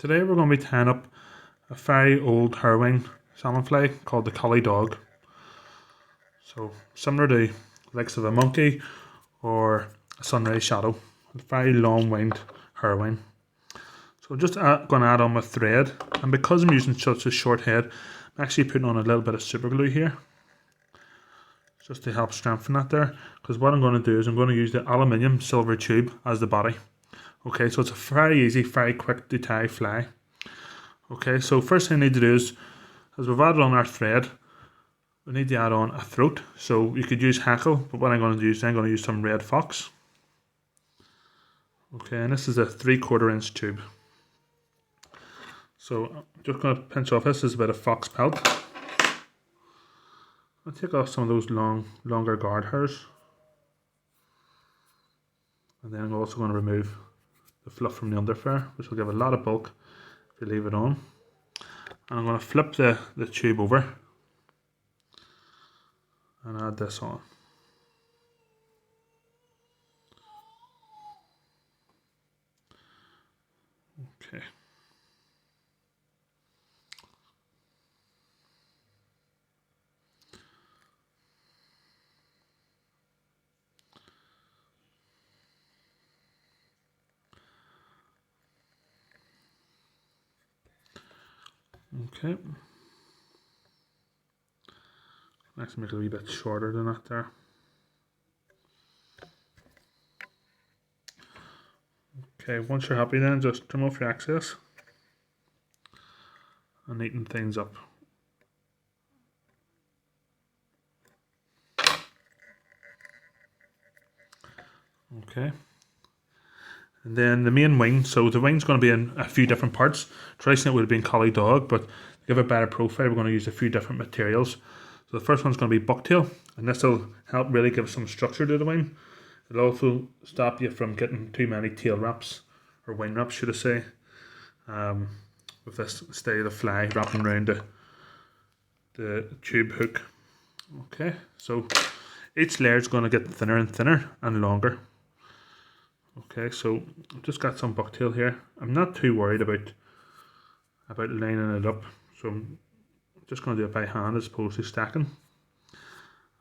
Today we're going to be tying up a very old herring salmon fly called the collie dog. So similar to the likes of a monkey or a Sunray shadow, a very long winged herring. So just going to add on my thread, and because I'm using such a short head, I'm actually putting on a little bit of super glue here, just to help strengthen that there. Because what I'm going to do is I'm going to use the aluminium silver tube as the body. Okay, so it's a very easy, very quick to tie fly. Okay, so first thing I need to do is, as we've added on our thread, we need to add on a throat. So you could use hackle, but what I'm going to do is I'm going to use some red fox. Okay, and this is a 3/4 inch tube. So I'm just going to pinch off, this is a bit of fox pelt. I'll take off some of those longer guard hairs. And then I'm also going to remove the fluff from the underfur, which will give a lot of bulk if you leave it on. And I'm going to flip the tube over and add this on. Okay. Okay. Let's make it a wee bit shorter than that there. Okay, once you're happy then, just trim off your excess and neaten things up. Okay. And then the main wing, so the wing's going to be in a few different parts. Traditionally it would have been collie dog, but to give a better profile we're going to use a few different materials. So the first one's going to be bucktail, and this will help really give some structure to the wing. It'll also stop you from getting too many tail wraps, or wing wraps should I say, with this style of fly wrapping around the tube hook. Okay, so each layer is going to get thinner and thinner and longer. Okay, so I've just got some bucktail here. I'm not too worried about lining it up, so I'm just going to do it by hand as opposed to stacking.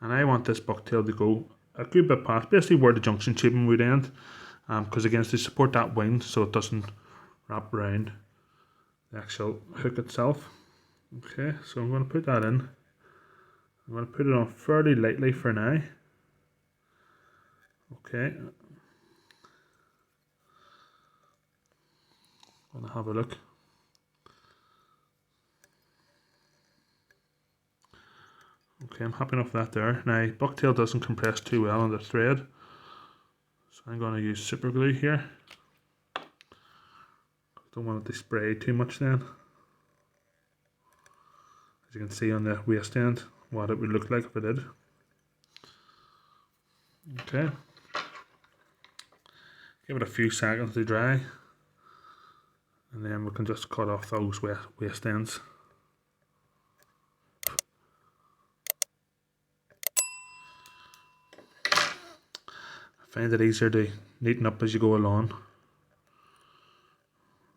And I want this bucktail to go a good bit past basically where the junction tubing would end, because again, to support that wing so it doesn't wrap around the actual hook itself. Okay, so I'm going to put that in. I'm going to put it on fairly lightly for now. Okay. I'm going to have a look. Okay, I'm happy enough with that there. Now, bucktail doesn't compress too well on the thread, so I'm going to use super glue here. Don't want it to spray too much then. As you can see on the waist end, what it would look like if it did. Okay. Give it a few seconds to dry, and then we can just cut off those waist ends. I find it easier to neaten up as you go along.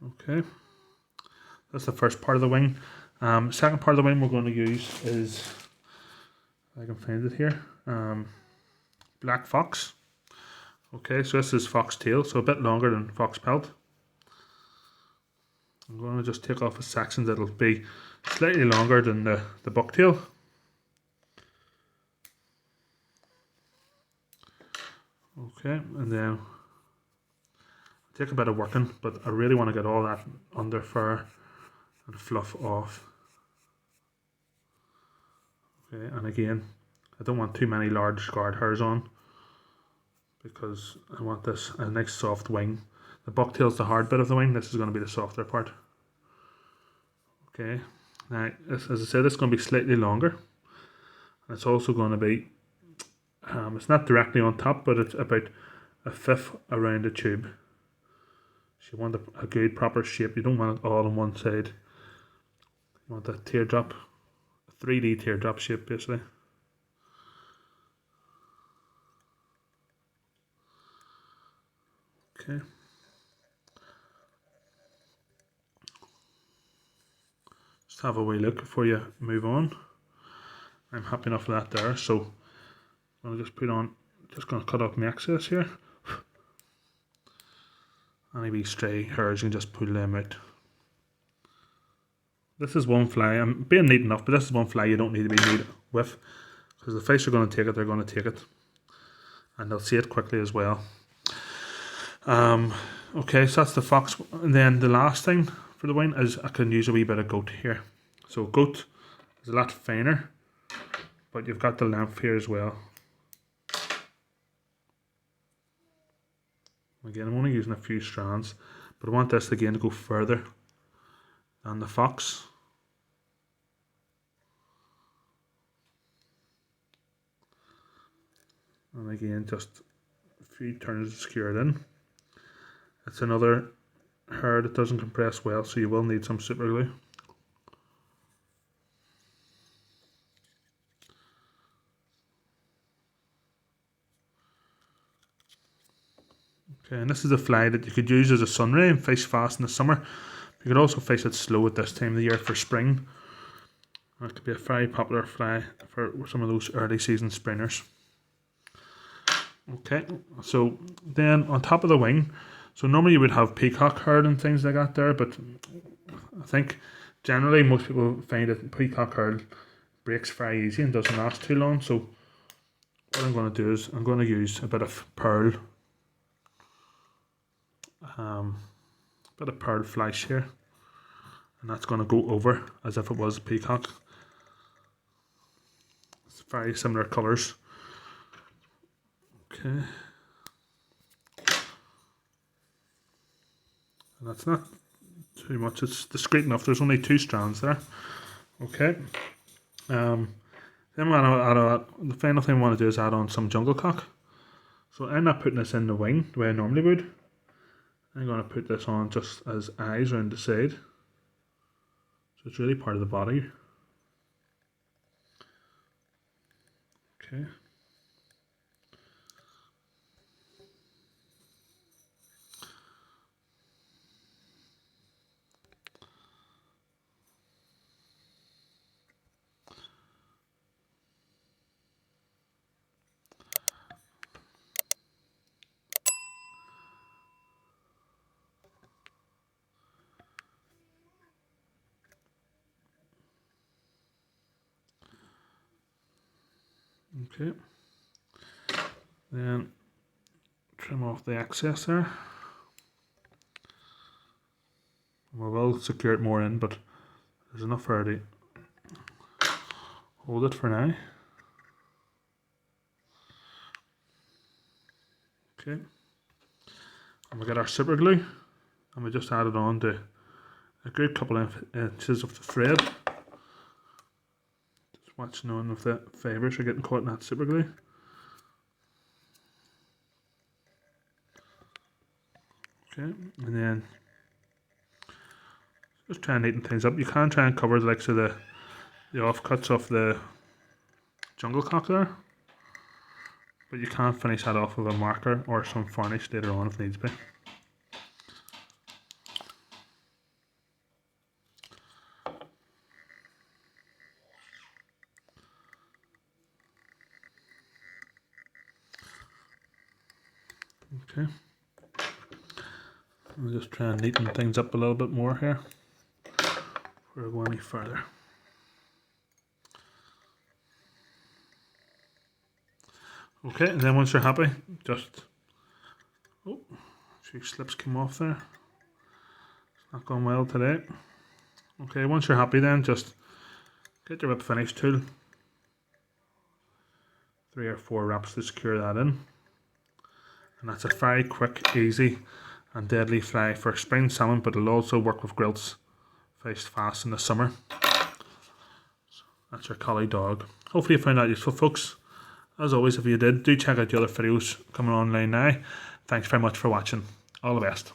Okay, that's the first part of the wing. Second part of the wing we're going to use is, if I can find it here, black fox. Okay, so this is fox tail, so a bit longer than fox pelt. I'm going to just take off a section that'll be slightly longer than the bucktail. Okay, and then take a bit of working, but I really want to get all that under fur and fluff off. Okay, and again, I don't want too many large guard hairs on, because I want this a nice soft wing. The bucktail's the hard bit of the wing, this is going to be the softer part. Okay, now as I said, it's going to be slightly longer. And it's also going to be, it's not directly on top, but it's about a fifth around the tube. So you want a good proper shape, you don't want it all on one side. You want a teardrop, a 3D teardrop shape basically. Okay. Just have a wee look before you move on. I'm happy enough with that there, so I'm going to just put on, just going to cut off my excess here. Any wee stray hairs, you can just pull them out. This is one fly, I'm being neat enough, but this is one fly you don't need to be neat with, because the fish are going to take it, they're going to take it. And they'll see it quickly as well. Okay, so that's the fox. And then the last thing for the wing is I can use a wee bit of goat here. So goat is a lot finer, but you've got the length here as well. Again, I'm only using a few strands, but I want this again to go further than the fox. And again, just a few turns to secure it in. It's another hair that doesn't compress well, so you will need some super glue. Okay, and this is a fly that you could use as a Sunray and fish fast in the summer. You could also fish it slow at this time of the year for spring. It could be a very popular fly for some of those early season springers. Okay, so then on top of the wing, so normally you would have peacock herd and things like that there, but I think generally most people find that peacock herd breaks very easy and doesn't last too long. So what I'm going to do is I'm going to use a bit of pearl flash here, and that's going to go over as if it was a peacock. It's very similar colours. Okay, and that's not too much, it's discreet enough, there's only 2 strands there. Okay, then I'm going to add the final thing I want to do is add on some jungle cock. So I'm not putting this in the wing the way I normally would. I'm going to put this on just as eyes around the side, so it's really part of the body. Okay. Okay, then trim off the excess there. We will secure it more in, but there's enough there to hold it for now. Okay, and we get our super glue, and we just add it on to a good couple of inches of the thread. Watch knowing if the fibres are getting caught in that super glue. Okay, and then just try and neaten things up. You can try and cover the likes of the offcuts of the jungle cock there, but you can finish that off with a marker or some varnish later on if needs be. Okay, I'll just try and neaten things up a little bit more here before I go any further. Okay, and then once you're happy, just, oh, a few slips came off there. It's not going well today. Okay, once you're happy then just get your whip finish tool. 3 or 4 wraps to secure that in. And that's a very quick, easy and deadly fly for spring salmon, but it'll also work with grilse fished fast in the summer. So that's your collie dog. Hopefully you found that useful, folks. As always, if you did, do check out the other videos coming online now. Thanks very much for watching. All the best.